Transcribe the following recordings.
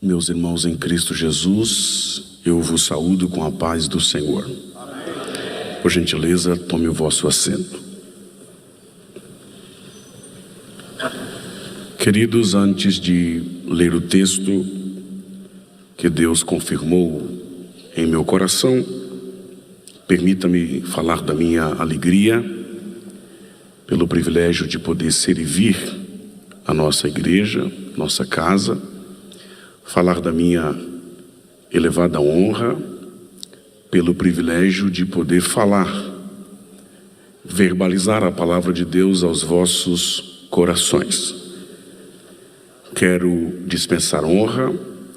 Meus irmãos em Cristo Jesus, eu vos saúdo com a paz do Senhor. Amém. Por gentileza, tome o vosso assento. Queridos, antes de ler o texto que Deus confirmou em meu coração, permita-me falar da minha alegria pelo privilégio de poder servir a nossa igreja, nossa casa, falar da minha elevada honra pelo privilégio de poder falar, verbalizar a palavra de Deus aos vossos corações. Quero dispensar honra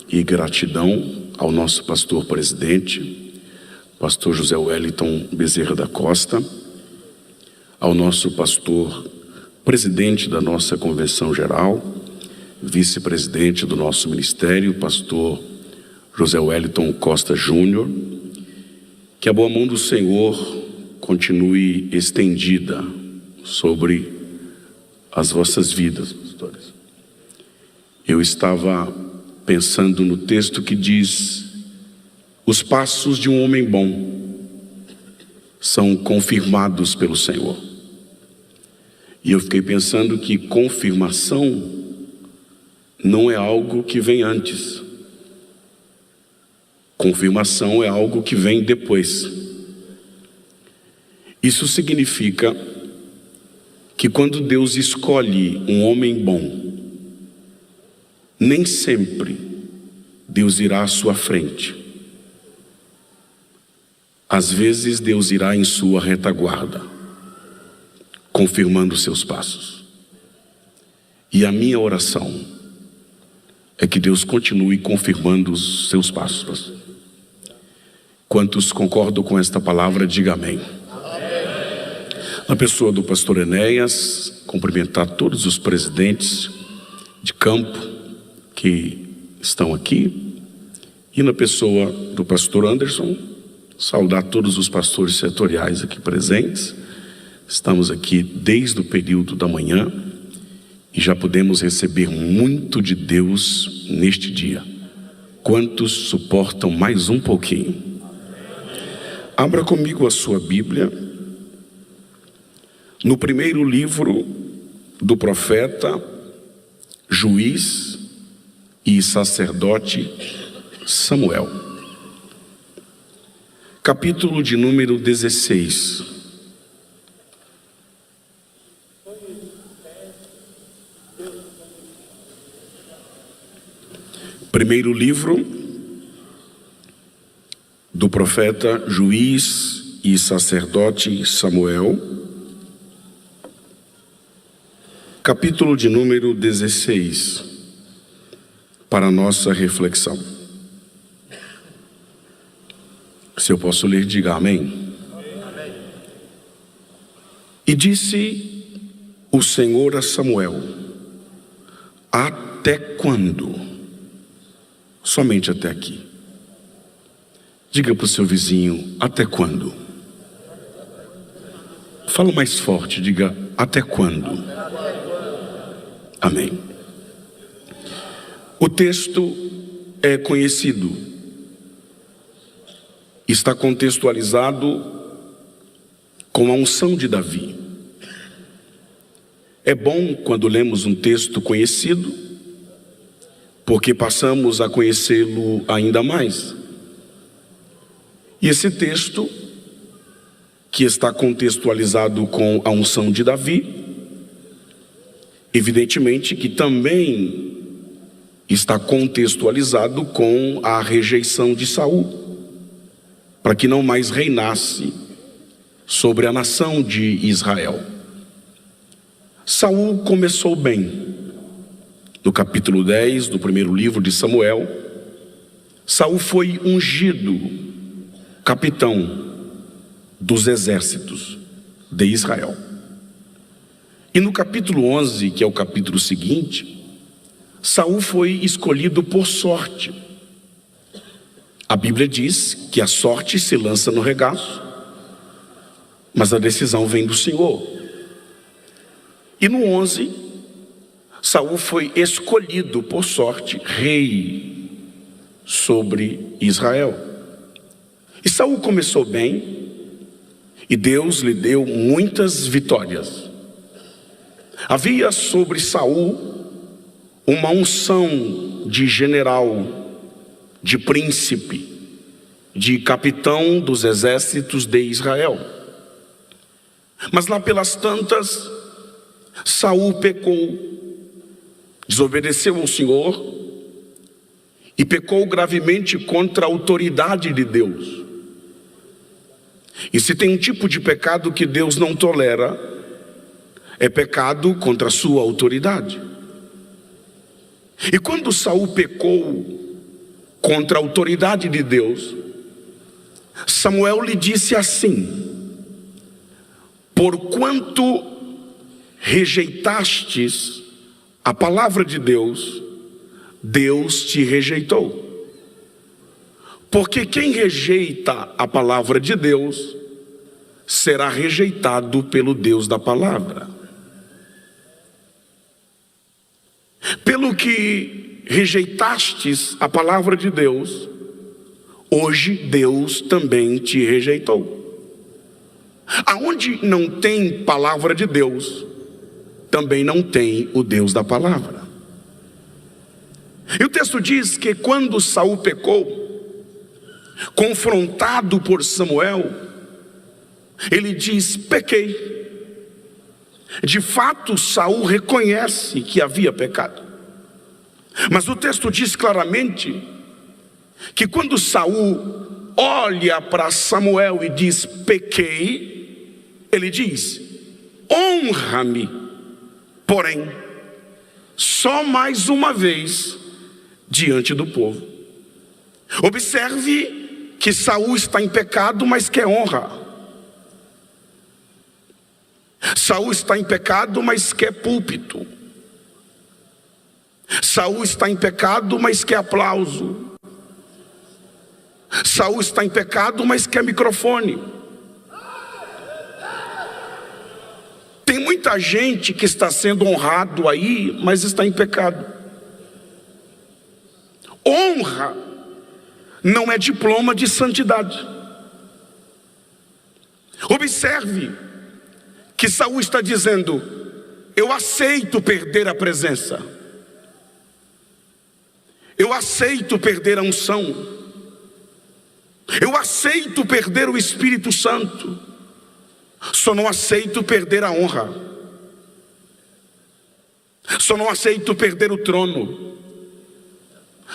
e gratidão ao nosso pastor presidente, pastor José Wellington Bezerra da Costa, ao nosso pastor presidente da nossa convenção geral, vice-presidente do nosso ministério, pastor José Wellington Costa Júnior. Que a boa mão do Senhor continue estendida sobre as vossas vidas, pastores. Eu estava pensando no texto que diz: os passos de um homem bom são confirmados pelo Senhor. E eu fiquei pensando que confirmação não é algo que vem antes. Confirmação é algo que vem depois. Isso significa que quando Deus escolhe um homem bom, nem sempre Deus irá à sua frente. Às vezes Deus irá em sua retaguarda, confirmando seus passos. E a minha oração é que Deus continue confirmando os seus passos. Quantos concordam com esta palavra, diga amém. Na pessoa do pastor Enéas, cumprimentar todos os presidentes de campo que estão aqui, e na pessoa do pastor Anderson, saudar todos os pastores setoriais aqui presentes. Estamos aqui desde o período da manhã e já podemos receber muito de Deus neste dia. Quantos suportam mais um pouquinho? Abra comigo a sua Bíblia no primeiro livro do profeta, juiz e sacerdote Samuel, capítulo de número 16. Primeiro livro do profeta, juiz e sacerdote Samuel, capítulo de número 16, para a nossa reflexão. Se eu posso ler, diga amém. Amém. E disse o Senhor a Samuel: até quando? Somente até aqui. Diga para o seu vizinho: até quando? Fala mais forte, diga: até quando? Amém. O texto é conhecido, está contextualizado com a unção de Davi. É bom quando lemos um texto conhecido, porque passamos a conhecê-lo ainda mais. E esse texto, que está contextualizado com a unção de Davi, evidentemente que também está contextualizado com a rejeição de Saul, para que não mais reinasse sobre a nação de Israel. Saul começou bem. No capítulo 10 do primeiro livro de Samuel, Saul foi ungido capitão dos exércitos de Israel. E no capítulo 11, que é o capítulo seguinte, Saul foi escolhido por sorte. A Bíblia diz que a sorte se lança no regaço, mas a decisão vem do Senhor. E no 11, Saul foi escolhido por sorte rei sobre Israel. E Saul começou bem, e Deus lhe deu muitas vitórias. Havia sobre Saul uma unção de general, de príncipe, de capitão dos exércitos de Israel. Mas lá pelas tantas, Saul pecou, desobedeceu ao Senhor e pecou gravemente contra a autoridade de Deus. E se tem um tipo de pecado que Deus não tolera, é pecado contra a sua autoridade. E quando Saul pecou contra a autoridade de Deus, Samuel lhe disse assim: porquanto rejeitastes a palavra de Deus, Deus te rejeitou. Porque quem rejeita a palavra de Deus será rejeitado pelo Deus da palavra. Pelo que rejeitastes a palavra de Deus, hoje Deus também te rejeitou. Aonde não tem palavra de Deus, também não tem o Deus da palavra. E o texto diz que quando Saul pecou, confrontado por Samuel, ele diz: pequei. De fato, Saul reconhece que havia pecado. Mas o texto diz claramente que quando Saul olha para Samuel e diz pequei, ele diz: honra-me, porém, só mais uma vez diante do povo. Observe que Saul está em pecado, mas quer honra. Saul está em pecado, mas quer púlpito. Saul está em pecado, mas quer aplauso. Saul está em pecado, mas quer microfone. Tem muita gente que está sendo honrado aí, mas está em pecado. Honra não é diploma de santidade. Observe que Saul está dizendo: eu aceito perder a presença, eu aceito perder a unção, eu aceito perder o Espírito Santo, só não aceito perder a honra, só não aceito perder o trono,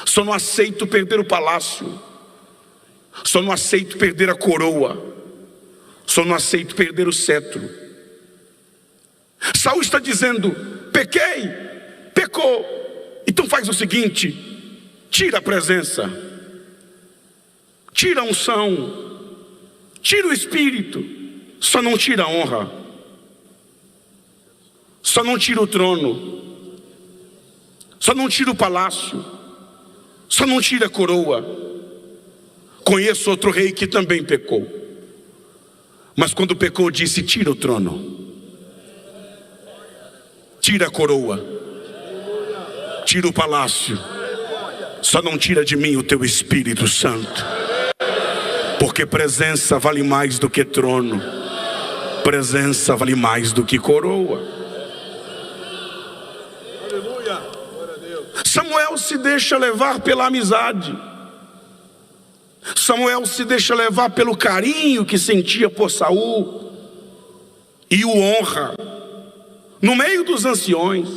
só não aceito perder o palácio, só não aceito perder a coroa, só não aceito perder o cetro. Saul está dizendo: pequei, pecou, então faz o seguinte: tira a presença, tira a unção, tira o Espírito, só não tira a honra, só não tira o trono, só não tira o palácio, só não tira a coroa. Conheço outro rei que também pecou, mas quando pecou disse: tira o trono, tira a coroa, tira o palácio, só não tira de mim o teu Espírito Santo. Porque presença vale mais do que trono, presença vale mais do que coroa. Samuel se deixa levar pela amizade, Samuel se deixa levar pelo carinho que sentia por Saul, e o honra no meio dos anciões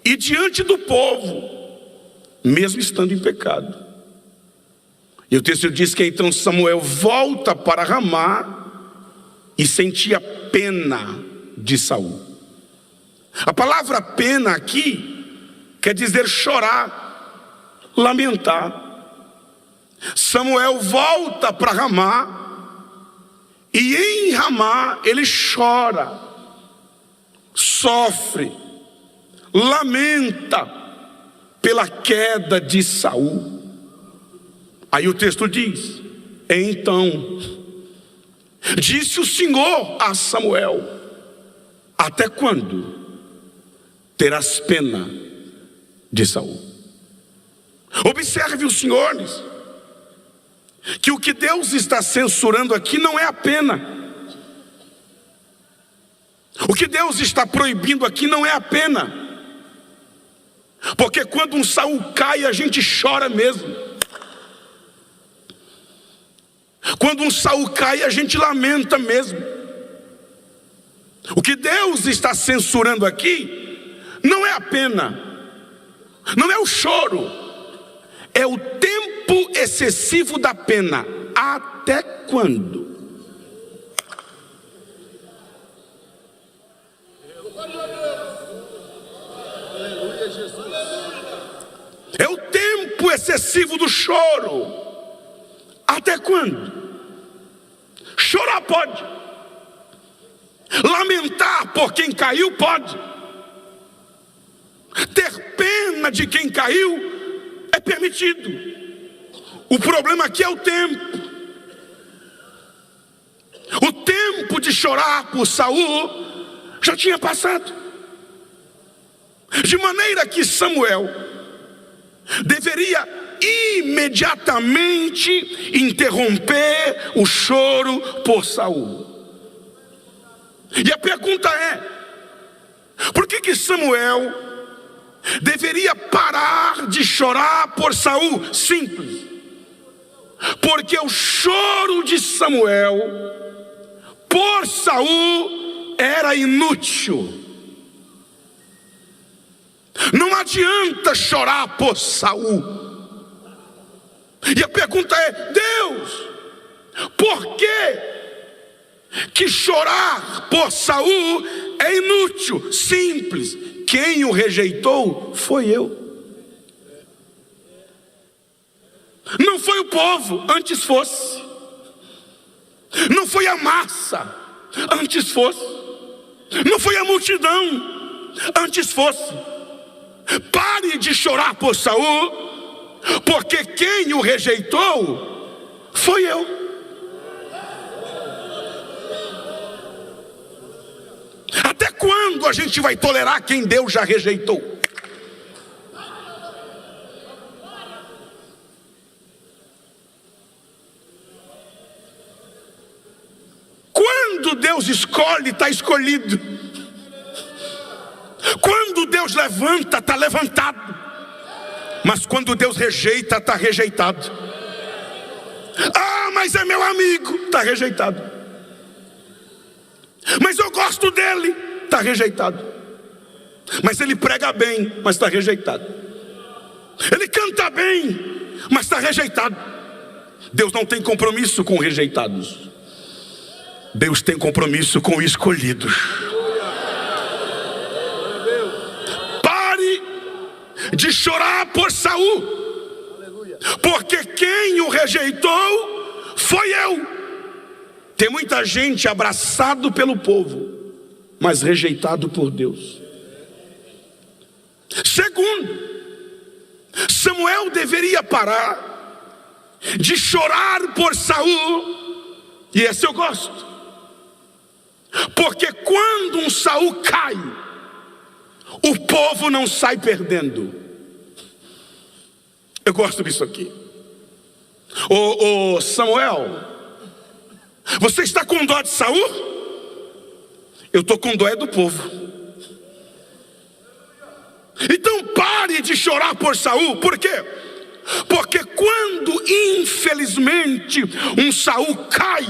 e diante do povo, mesmo estando em pecado. E o texto diz que então Samuel volta para Ramá e sentia pena de Saul. A palavra pena aqui quer dizer chorar, lamentar. Samuel volta para Ramá e em Ramá ele chora, sofre, lamenta pela queda de Saul. Aí o texto diz: então disse o Senhor a Samuel: até quando terás pena de Saul. Observe os senhores, que o que Deus está censurando aqui não é a pena. O que Deus está proibindo aqui não é a pena. Porque quando um Saul cai, a gente chora mesmo. Quando um Saul cai, a gente lamenta mesmo. O que Deus está censurando aqui não é a pena, não é o choro, é o tempo excessivo da pena. Até quando? É o tempo excessivo do choro. Até quando? Chorar pode, lamentar por quem caiu pode, ter pena de quem caiu é permitido. O problema aqui é o tempo. O tempo de chorar por Saul já tinha passado, de maneira que Samuel deveria imediatamente interromper o choro por Saul. E a pergunta é: por que Samuel deveria parar de chorar por Saul? Simples. Porque o choro de Samuel por Saul era inútil. Não adianta chorar por Saul. E a pergunta é: Deus, por que chorar por Saul é inútil? Simples. Quem o rejeitou foi eu. Não foi o povo, antes fosse. Não foi a massa, antes fosse. Não foi a multidão, antes fosse. Pare de chorar por Saul, porque quem o rejeitou foi eu. Até quando a gente vai tolerar quem Deus já rejeitou? Quando Deus escolhe, está escolhido. Quando Deus levanta, está levantado. Mas quando Deus rejeita, está rejeitado. Ah, mas é meu amigo, está rejeitado. Mas eu gosto dele, está rejeitado. Mas ele prega bem, mas está rejeitado. Ele canta bem, mas está rejeitado. Deus não tem compromisso com rejeitados. Deus tem compromisso com escolhidos. Pare de chorar por Saul, porque quem o rejeitou foi eu. Tem muita gente abraçado pelo povo, mas rejeitado por Deus. Segundo, Samuel deveria parar de chorar por Saul, e esse eu gosto. Porque quando um Saul cai, o povo não sai perdendo. Eu gosto disso aqui. Ô Samuel, você está com dó de Saul? Eu estou com dó do povo. Então pare de chorar por Saul. Por quê? Porque quando infelizmente um Saul cai,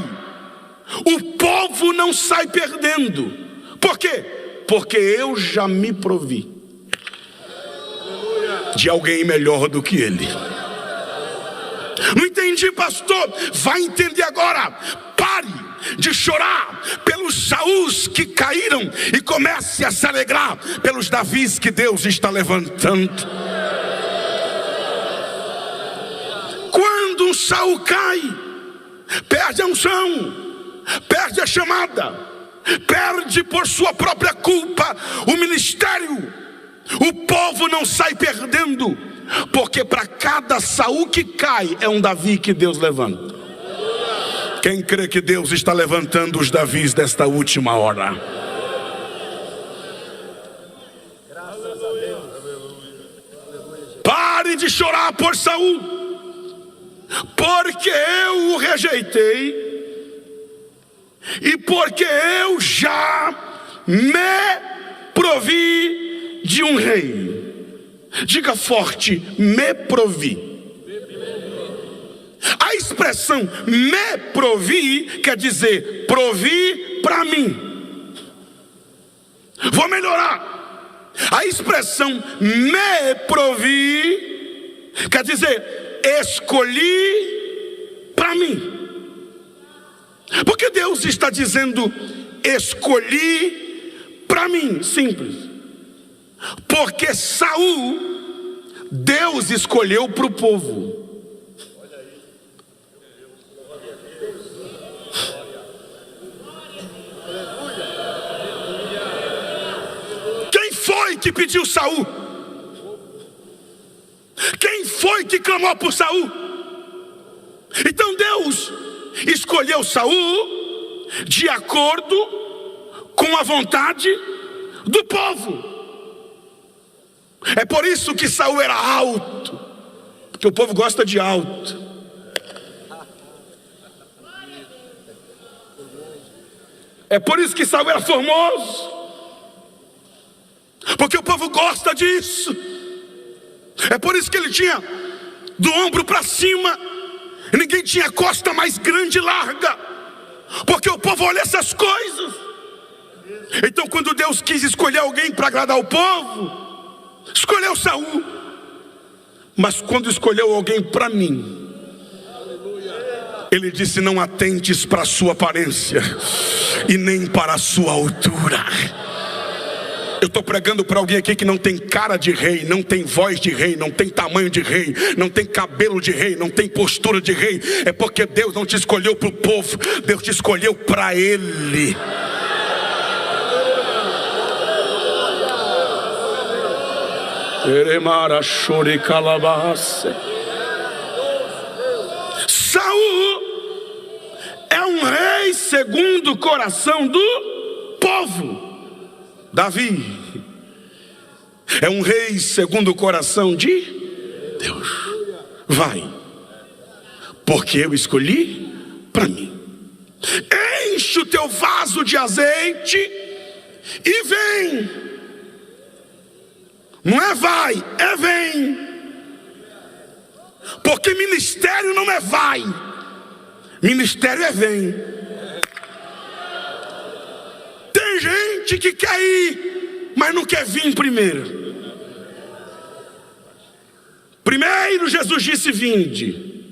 o povo não sai perdendo. Por quê? Porque eu já me provi de alguém melhor do que ele. Não entendi, pastor? Vai entender agora. Pare de chorar pelos Saús que caíram e comece a se alegrar pelos Davis que Deus está levantando. Quando um Saul cai, perde a unção, perde a chamada, perde por sua própria culpa o ministério. O povo não sai perdendo, porque para cada Saul que cai é um Davi que Deus levanta. Quem crê que Deus está levantando os Davis desta última hora? pare de chorar por Saul, porque eu o rejeitei e porque eu já me provi de um rei. Diga forte: me provi. A expressão me provi quer dizer provi para mim. Vou melhorar. A expressão me provi quer dizer escolhi para mim. Porque Deus está dizendo escolhi para mim, simples. Porque Saul, Deus escolheu para o povo. Quem foi que pediu Saul? Quem foi que clamou por Saul? Então Deus escolheu Saul de acordo com a vontade do povo. É por isso que Saul era alto, porque o povo gosta de alto. É por isso que Saul era formoso, porque o povo gosta disso. É por isso que ele tinha do ombro para cima, ninguém tinha costa mais grande e larga, porque o povo olha essas coisas. Então quando Deus quis escolher alguém para agradar o povo, escolheu Saul. Mas quando escolheu alguém para mim, ele disse: não atentes para a sua aparência e nem para a sua altura. Eu estou pregando para alguém aqui que não tem cara de rei, não tem voz de rei, não tem tamanho de rei, não tem cabelo de rei, não tem postura de rei. É porque Deus não te escolheu para o povo, Deus te escolheu para Ele. Saul é um rei segundo o coração do povo. Davi é um rei segundo o coração de Deus. Vai, porque eu escolhi para mim. Enche o teu vaso de azeite e vem. Não é vai, é vem. Porque ministério não é vai, ministério é vem. Tem gente que quer ir, mas não quer vir primeiro. Primeiro Jesus disse: vinde.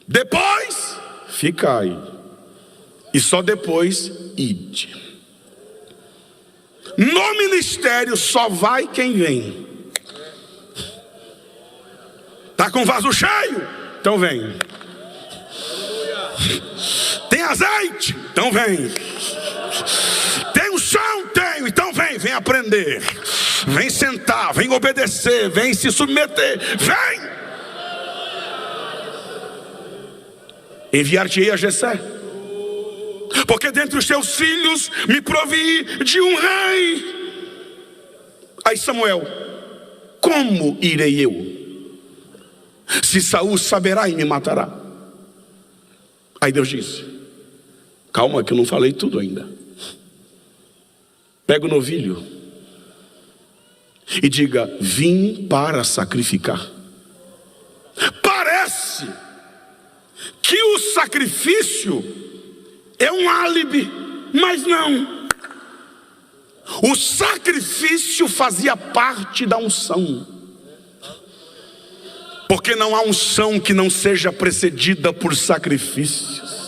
Depois, ficai. E só depois, ide. No ministério só vai quem vem. Tá com o vaso cheio? Então vem. Tem azeite? Então vem. Tem unção? Tenho. Então vem aprender. Vem sentar, vem obedecer, vem se submeter. Vem. Enviar-te-ei a Jessé, porque dentre os teus filhos me provi de um rei. Aí Samuel: como irei eu, se Saul saberá e me matará? Aí Deus disse: calma que eu não falei tudo ainda. Pega o novilho e diga: vim para sacrificar. Parece que o sacrifício é um álibi, mas não. O sacrifício fazia parte da unção. Porque não há unção que não seja precedida por sacrifícios.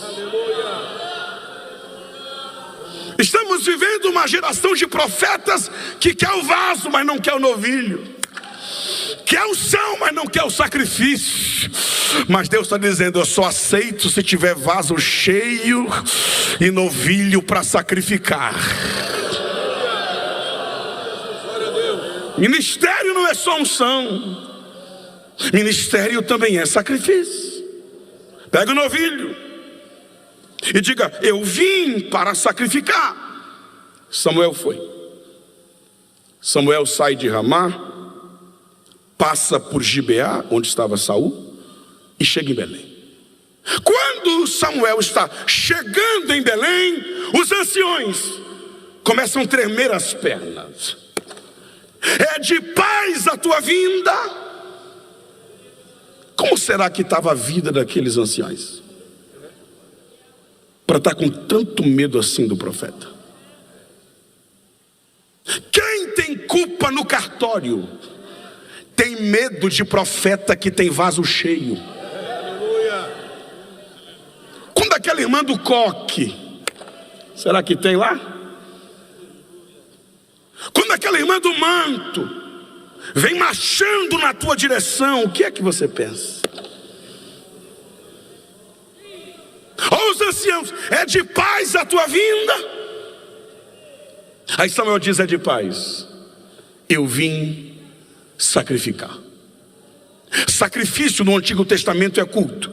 Estamos vivendo uma geração de profetas que quer o vaso, mas não quer o novilho. Quer unção, mas não quer o sacrifício. Mas Deus está dizendo: eu só aceito se tiver vaso cheio e novilho para sacrificar. Ministério não é só unção, ministério também é sacrifício. Pega o novilho e diga: eu vim para sacrificar. Samuel foi. Samuel sai de Ramá passa por Gibeá, onde estava Saul, e chega em Belém. Quando Samuel está chegando em Belém, os anciões começam a tremer as pernas. É de paz a tua vinda? Como será que estava a vida daqueles anciões para estar com tanto medo assim do profeta? Quem tem culpa no cartório tem medo de profeta que tem vaso cheio. Quando aquela irmã do coque, será que tem lá? Quando aquela irmã do manto vem marchando na tua direção, o que é que você pensa? Ó, os anciãos, é de paz a tua vinda? Aí Samuel diz: é de paz. Eu vim sacrificar. Sacrifício no Antigo Testamento é culto.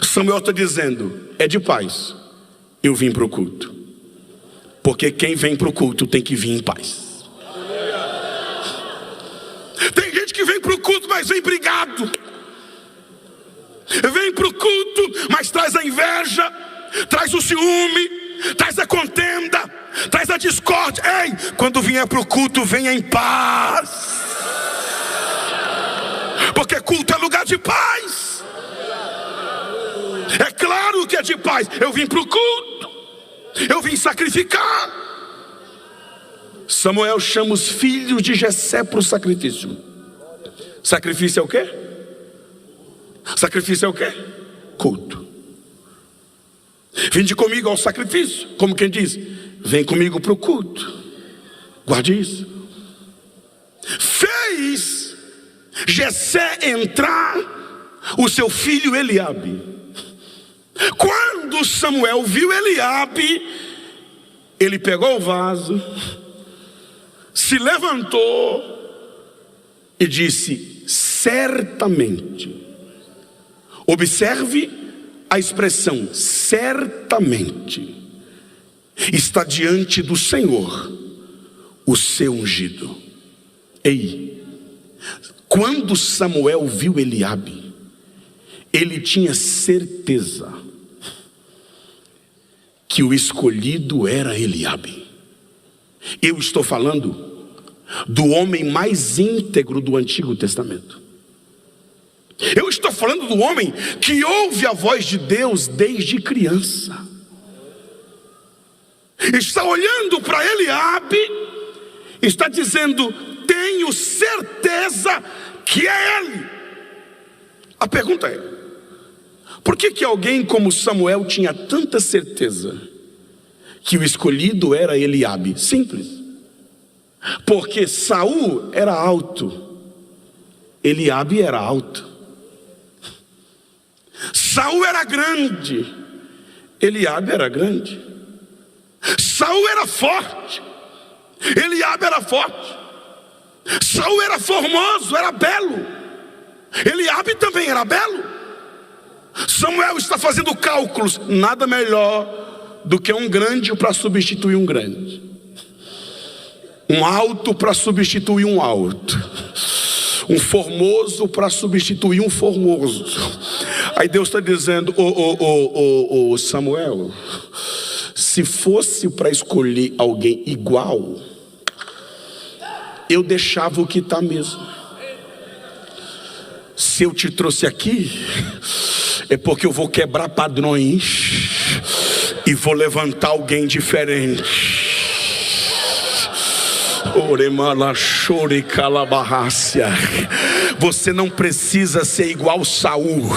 Samuel está dizendo: é de paz. Eu vim para o culto. Porque quem vem para o culto tem que vir em paz. Tem gente que vem para o culto, mas vem brigado. Vem para o culto, mas traz a inveja, traz o ciúme, traz a contenda, traz a discórdia. Ei, quando vier para o culto, venha em paz. Porque culto é lugar de paz. É claro que é de paz. Eu vim para o culto, eu vim sacrificar. Samuel chama os filhos de Jessé para o sacrifício. Sacrifício é o quê? Sacrifício é o quê? Culto. Vinde comigo ao sacrifício. Como quem diz: vem comigo para o culto. Guarde isso. Fez Jessé entrar o seu filho Eliabe. Quando Samuel viu Eliabe, ele pegou o vaso, se levantou e disse: certamente. Observe a expressão certamente. Está diante do Senhor o seu ungido. Ei, quando Samuel viu Eliabe, ele tinha certeza que o escolhido era Eliabe. Eu estou falando do homem mais íntegro do Antigo Testamento. Eu estou falando do homem que ouve a voz de Deus desde criança. Está olhando para Eliabe, está dizendo: tenho certeza que é ele. A pergunta é: por que alguém como Samuel tinha tanta certeza que o escolhido era Eliabe? Simples. Porque Saul era alto, Eliabe era alto. Saul era grande, Eliabe era grande. Saul era forte, Eliabe era forte. Saul era formoso, era belo, Eliabe também era belo. Samuel está fazendo cálculos. Nada melhor do que um grande para substituir um grande, um alto para substituir um alto, um formoso para substituir um formoso. Aí Deus está dizendo: Samuel, se fosse para escolher alguém igual, eu deixava o que está mesmo. Se eu te trouxe aqui, é porque eu vou quebrar padrões e vou levantar alguém diferente. Você não precisa ser igual Saul.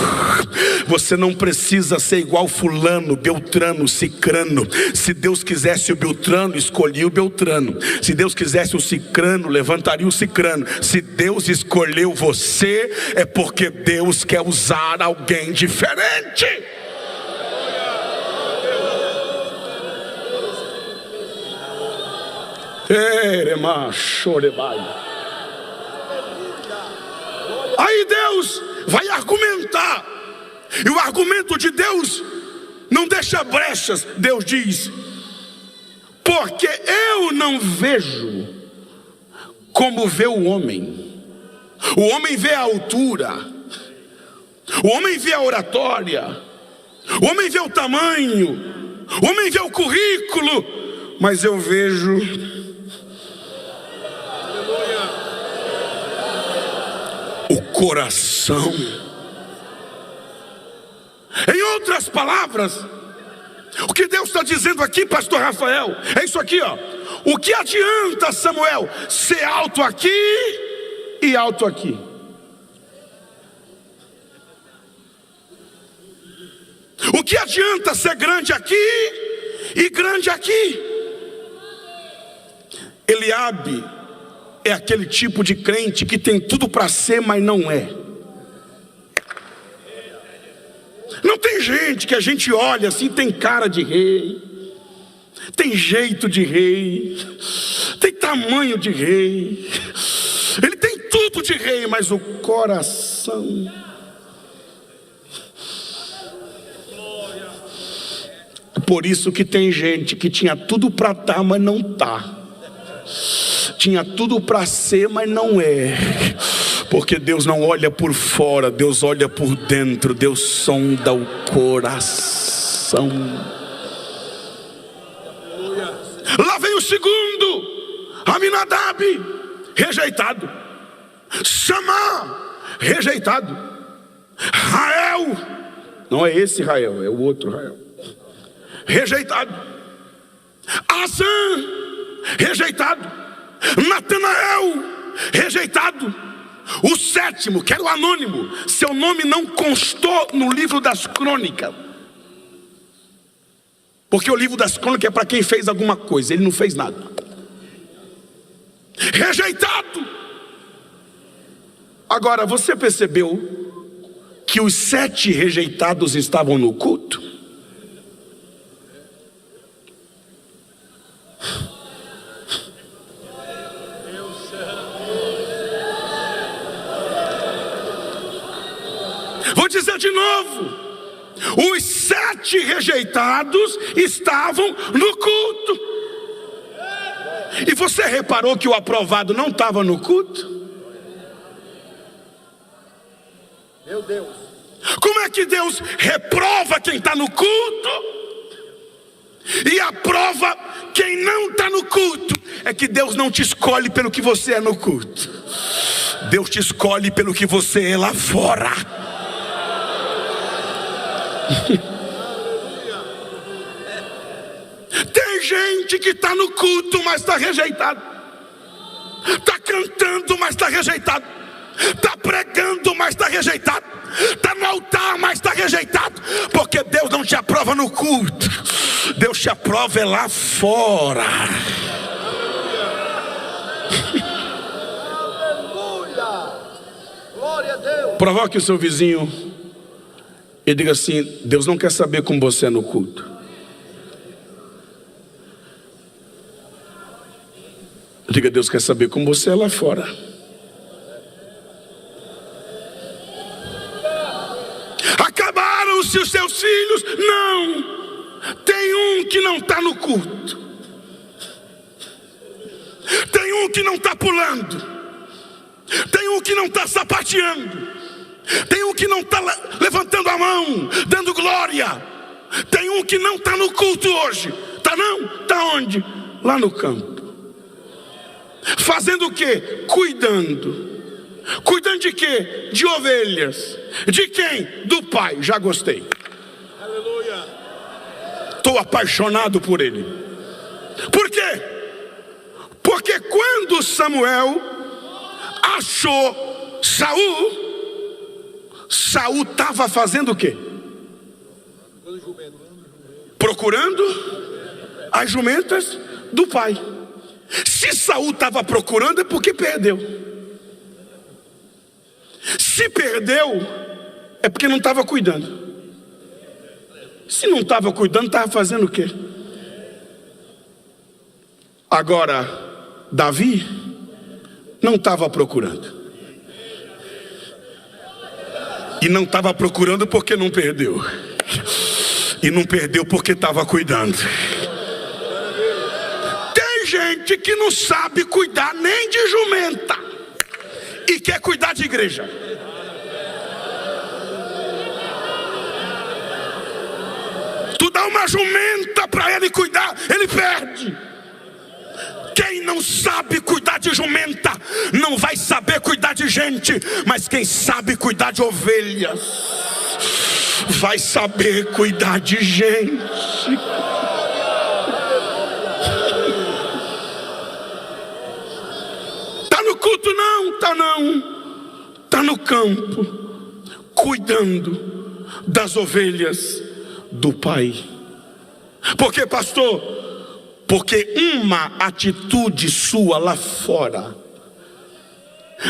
Você não precisa ser igual fulano, Beltrano, Cicrano. Se Deus quisesse o Beltrano, escolhia o Beltrano. Se Deus quisesse o Cicrano, levantaria o Cicrano. Se Deus escolheu você, é porque Deus quer usar alguém diferente. Aí Deus vai argumentar, e o argumento de Deus não deixa brechas. Deus diz: porque eu não vejo como vê o homem. O homem vê a altura, o homem vê a oratória, o homem vê o tamanho, o homem vê o currículo, mas eu vejo o coração. Em outras palavras, o que Deus está dizendo aqui, pastor Rafael, é isso aqui, ó. O que adianta, Samuel, ser alto aqui e alto aqui? O que adianta ser grande aqui e grande aqui? Eliabe é aquele tipo de crente que tem tudo para ser, mas não é. Não tem gente que a gente olha assim, tem cara de rei, tem jeito de rei, tem tamanho de rei, ele tem tudo de rei, mas o coração... Por isso que tem gente que tinha tudo para estar, mas não está. Tinha tudo para ser, mas não é. Porque Deus não olha por fora, Deus olha por dentro. Deus sonda o coração. Lá vem o segundo, Aminadab, rejeitado. Samá, rejeitado. Rael, não é esse Rael, é o outro Rael, rejeitado. Asã, rejeitado. Natanael, rejeitado. O sétimo, que era o anônimo, seu nome não constou no livro das crônicas, porque o livro das crônicas é para quem fez alguma coisa, ele não fez nada. Rejeitado. Agora, você percebeu que os 7 rejeitados estavam no culto? Vou dizer de novo, os 7 rejeitados estavam no culto. E você reparou que o aprovado não estava no culto? Meu Deus. Como é que Deus reprova quem está no culto e aprova quem não está no culto? É que Deus não te escolhe pelo que você é no culto, Deus te escolhe pelo que você é lá fora. Tem gente que está no culto, mas está rejeitado. Está cantando, mas está rejeitado. Está pregando, mas está rejeitado. Está no altar, mas está rejeitado. Porque Deus não te aprova no culto, Deus te aprova é lá fora. Glória a Deus. Provoque o seu vizinho e diga assim: Deus não quer saber como você é no culto. Diga: Deus quer saber como você é lá fora. Acabaram-se os seus filhos? Não. Tem um que não está no culto. Tem um que não está pulando. Tem um que não está sapateando. Tem um que não está levantando a mão, dando glória. Tem um que não está no culto hoje. Está não? Está onde? Lá no campo. Fazendo o quê? Cuidando. Cuidando de quê? De ovelhas. De quem? Do Pai. Já gostei. Aleluia. Estou apaixonado por ele. Por quê? Porque quando Samuel achou Saul, Saul estava fazendo o quê? Procurando as jumentas do pai. Se Saul estava procurando, é porque perdeu. Se perdeu, é porque não estava cuidando. Se não estava cuidando, estava fazendo o quê? Agora, Davi não estava procurando. E não estava procurando porque não perdeu. E não perdeu porque estava cuidando. Tem gente que não sabe cuidar nem de jumenta. e quer cuidar de igreja. Tu dá uma jumenta para ele cuidar, ele perde. Quem não sabe cuidar de jumenta não vai saber cuidar de gente, mas quem sabe cuidar de ovelhas vai saber cuidar de gente. Tá no culto não? Tá não. Tá no campo, cuidando das ovelhas do Pai. Por quê, pastor? Porque uma atitude sua lá fora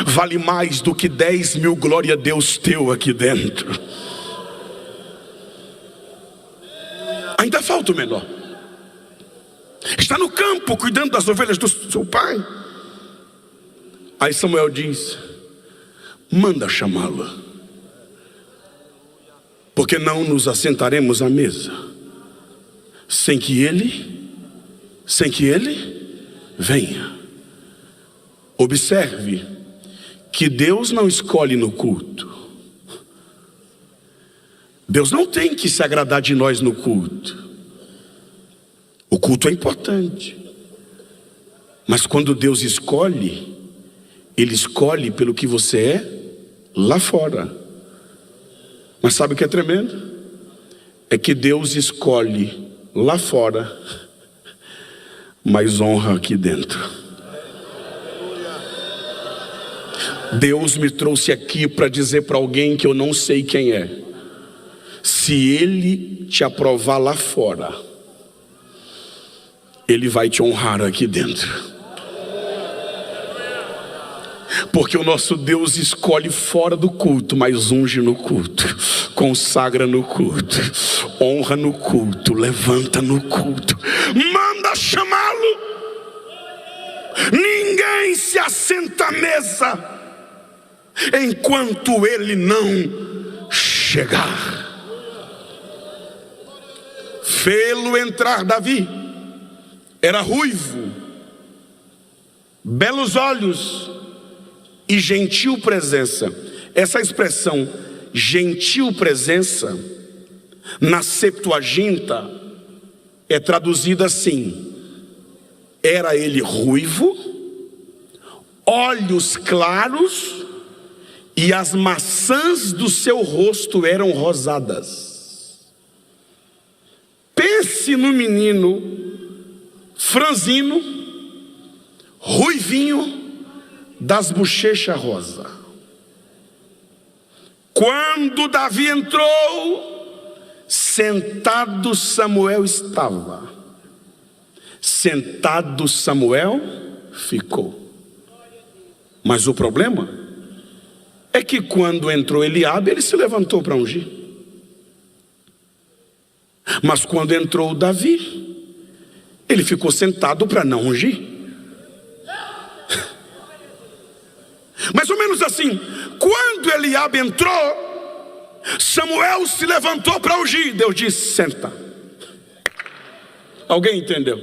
vale mais do que 10 mil glória a Deus teu aqui dentro. Ainda falta o menor. Está no campo cuidando das ovelhas do seu pai. Aí Samuel diz: manda chamá-lo, porque não nos assentaremos à mesa sem que ele venha. Observe que Deus não escolhe no culto. Deus não tem que se agradar de nós no culto. O culto é importante, mas quando Deus escolhe, Ele escolhe pelo que você é lá fora. Mas sabe o que é tremendo? É que Deus escolhe lá fora, mas honra aqui dentro. Deus me trouxe aqui para dizer para alguém que eu não sei quem é: se Ele te aprovar lá fora, Ele vai te honrar aqui dentro. Porque o nosso Deus escolhe fora do culto, mas unge no culto, consagra no culto, honra no culto, levanta no culto. Manda chamá-lo. Ninguém se assenta à mesa enquanto ele não chegar. Fê-lo entrar Davi. Era ruivo, belos olhos e gentil presença. Essa expressão gentil presença na Septuaginta é traduzida assim: era ele ruivo, olhos claros e as maçãs do seu rosto eram rosadas. Pense no menino franzino, ruivinho, das bochechas rosa. Quando Davi entrou, sentado Samuel estava. Sentado Samuel ficou. Mas o problema é que quando entrou Eliabe, ele se levantou para ungir. Mas quando entrou Davi, ele ficou sentado para não ungir. Mais ou menos assim. Quando Eliabe entrou, Samuel se levantou para ungir. Deus disse: senta. Alguém entendeu?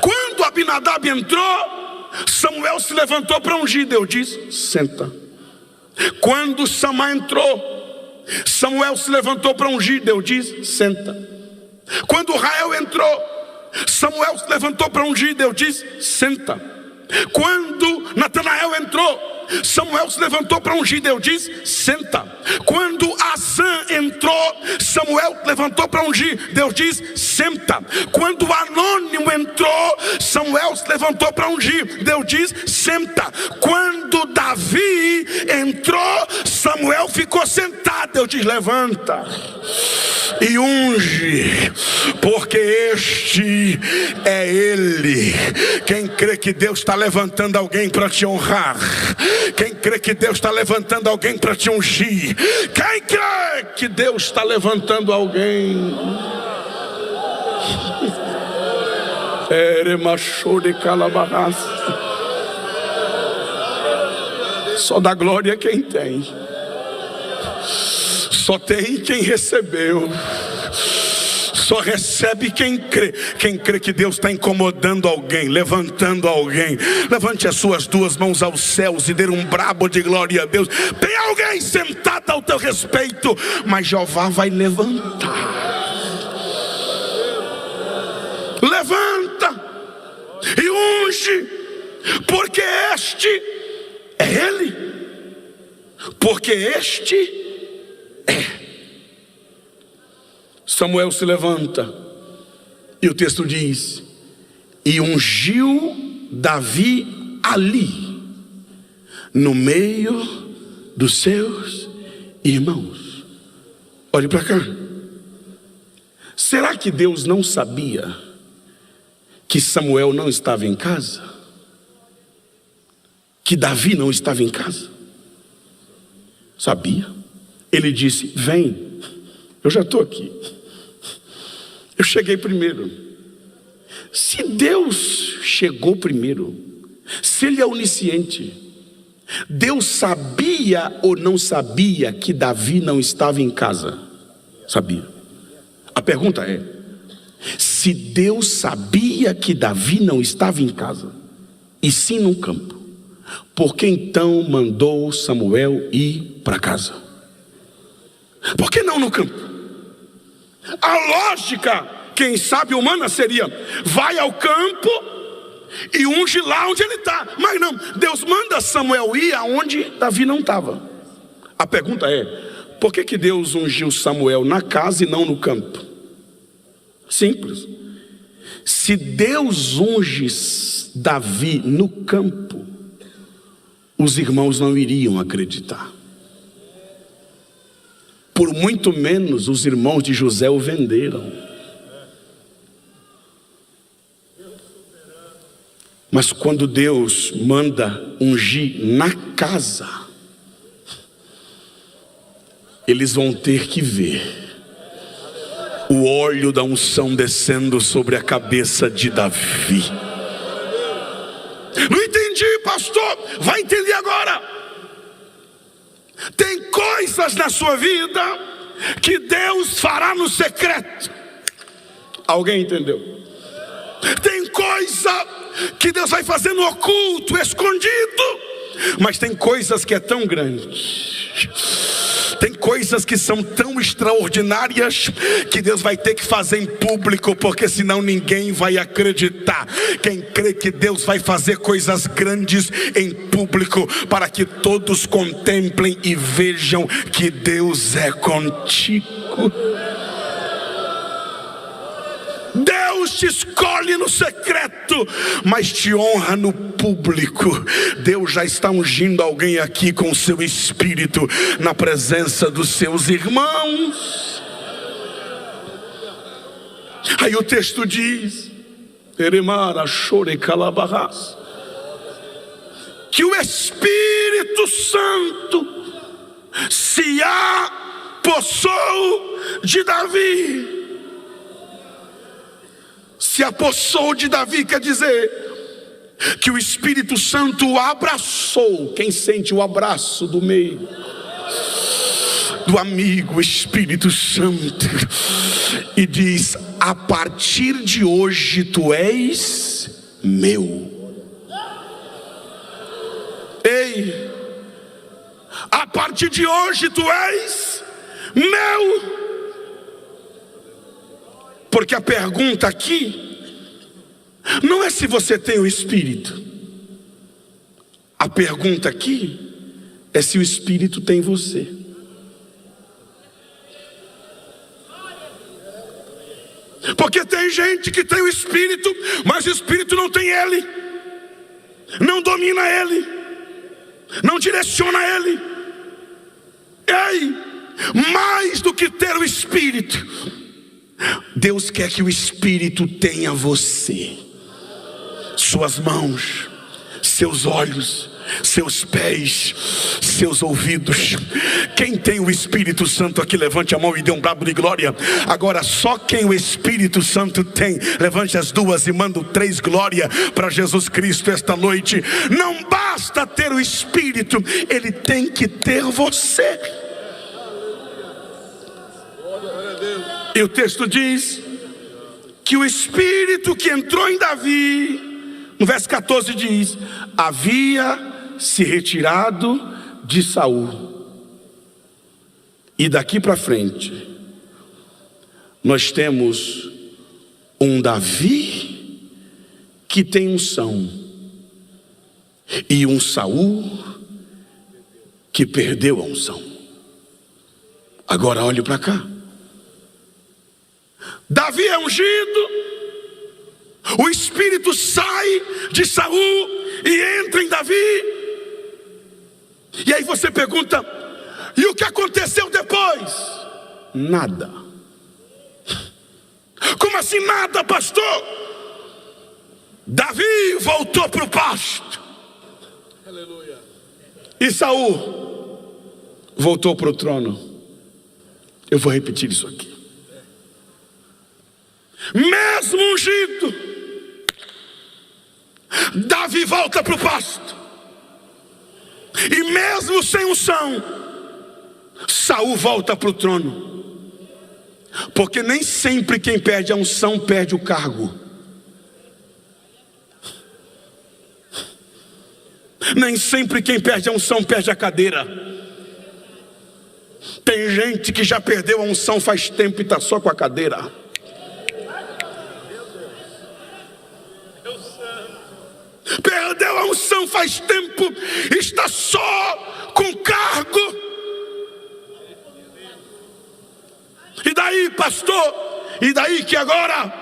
Quando Abinadab entrou, Samuel se levantou para ungir. Deus disse: senta. Quando Samá entrou, Samuel se levantou para ungir. Deus disse: senta. Quando Rael entrou, Samuel se levantou para ungir. Deus disse: senta. Quando Natanael entrou, Samuel se levantou para ungir. Deus disse: senta. Quando Asã entrou, Samuel levantou para ungir. Deus disse: senta. Quando o Anônimo entrou, Samuel se levantou para ungir. Deus disse: senta. Quando Davi entrou, Samuel ficou sentado. Deus diz: levanta e unge, porque este é ele. Quem crê que Deus está levantando alguém para te honrar? Quem crê que Deus está levantando alguém para te ungir? Quem crê que Deus está levantando alguém? Só dá glória quem tem. Só tem quem recebeu. Só recebe quem crê. Quem crê que Deus está incomodando alguém, levantando alguém. Levante as suas duas mãos aos céus e dê um brabo de glória a Deus. Tem alguém sentado ao teu respeito, mas Jeová vai levantar. Levanta e unge, porque este é Ele, porque este é. Samuel se levanta e o texto diz: e ungiu Davi ali, no meio dos seus irmãos. Olhe para cá. Será que Deus não sabia que Samuel não estava em casa? Que Davi não estava em casa? Sabia. Ele disse: vem, eu já estou aqui. Eu cheguei primeiro. Se Deus chegou primeiro, se Ele é onisciente, Deus sabia ou não sabia que Davi não estava em casa? Sabia. A pergunta é: se Deus sabia que Davi não estava em casa, e sim no campo, por que então mandou Samuel ir para casa? Por que não no campo? A lógica, quem sabe humana, seria: vai ao campo e unge lá onde ele está. Mas não, Deus manda Samuel ir aonde Davi não estava. A pergunta é: por que Deus ungiu Samuel na casa e não no campo? Simples. Se Deus unge Davi no campo, os irmãos não iriam acreditar. Por muito menos os irmãos de José o venderam. Mas quando Deus manda ungir na casa, eles vão ter que ver o óleo da unção descendo sobre a cabeça de Davi. Não entendi, pastor. Vai entender agora. Tem coisas na sua vida que Deus fará no secreto. Alguém entendeu? Tem coisa que Deus vai fazer no oculto, escondido. Mas tem coisas que é tão grande, tem coisas que são tão extraordinárias, que Deus vai ter que fazer em público, porque senão ninguém vai acreditar. Quem crê que Deus vai fazer coisas grandes em público, para que todos contemplem e vejam que Deus é contigo. Deus te escolhe no secreto, mas te honra no público. Deus já está ungindo alguém aqui com o seu espírito, na presença dos seus irmãos. Aí o texto diz: que o Espírito Santo se apossou de Davi. Se apossou de Davi quer dizer que o Espírito Santo o abraçou. Quem sente o abraço do meio do amigo Espírito Santo, e diz: a partir de hoje tu és meu. Ei, a partir de hoje tu és meu. Porque a pergunta aqui não é se você tem o Espírito. A pergunta aqui é se o Espírito tem você. Porque tem gente que tem o Espírito, mas o Espírito não tem ele, não domina ele, não direciona ele. Ei, mais do que ter o Espírito, Deus quer que o Espírito tenha você. Suas mãos, seus olhos, seus pés, seus ouvidos. Quem tem o Espírito Santo aqui, levante a mão e dê um brado de glória. Agora, só quem o Espírito Santo tem, levante as duas e manda 3 glória para Jesus Cristo esta noite. Não basta ter o Espírito, ele tem que ter você. E o texto diz que o espírito que entrou em Davi, no verso 14 diz, havia se retirado de Saul. E daqui para frente, nós temos um Davi que tem unção e um Saul que perdeu a unção. Agora olhe para cá. Davi é ungido, o espírito sai de Saul e entra em Davi. E aí você pergunta, e o que aconteceu depois? Nada. Como assim nada, pastor? Davi voltou para o pasto. Aleluia. E Saul voltou para o trono. Eu vou repetir isso aqui. Mesmo ungido, Davi volta para o pasto. E mesmo sem unção, Saul volta para o trono. Porque nem sempre quem perde a unção perde o cargo. Nem sempre quem perde a unção perde a cadeira. Tem gente que já perdeu a unção faz tempo e está só com a cadeira. Perdeu a unção faz tempo, está só com cargo. E daí, pastor? E daí que agora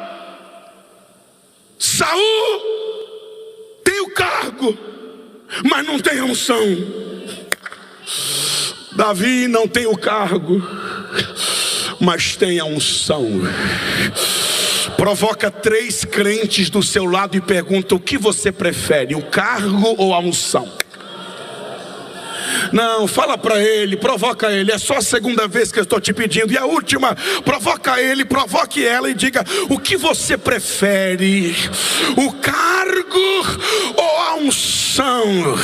Saul tem o cargo, mas não tem a unção. Davi não tem o cargo, mas tem a unção. Provoca 3 crentes do seu lado e pergunta: o que você prefere, o cargo ou a unção? Não, fala para ele, provoca ele. É só a segunda vez que eu estou te pedindo. E a última, provoca ele, provoque ela e diga: o que você prefere, o cargo ou a unção?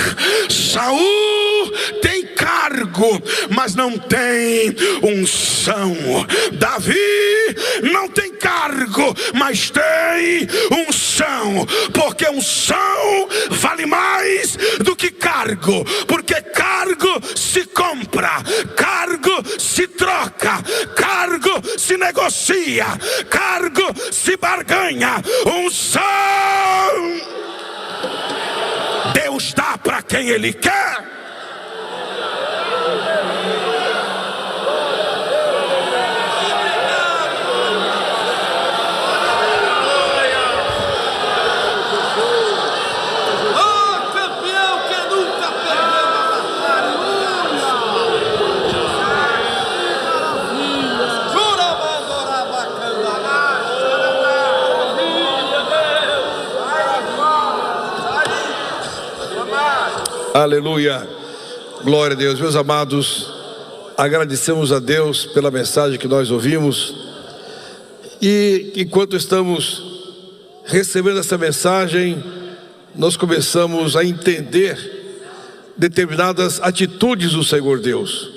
Saul tem cargo, mas não tem unção. Davi não tem cargo, mas tem unção. Porque unção vale mais do que cargo. Porque cargo se compra, cargo se troca, cargo se negocia, cargo se barganha. Unção Deus dá para quem Ele quer. Aleluia, glória a Deus. Meus amados, agradecemos a Deus pela mensagem que nós ouvimos. E enquanto estamos recebendo essa mensagem, nós começamos a entender determinadas atitudes do Senhor Deus.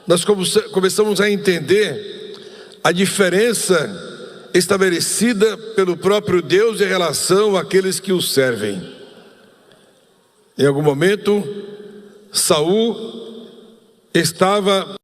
Nós começamos a entender a diferença estabelecida pelo próprio Deus em relação àqueles que o servem. Em algum momento, Saul estava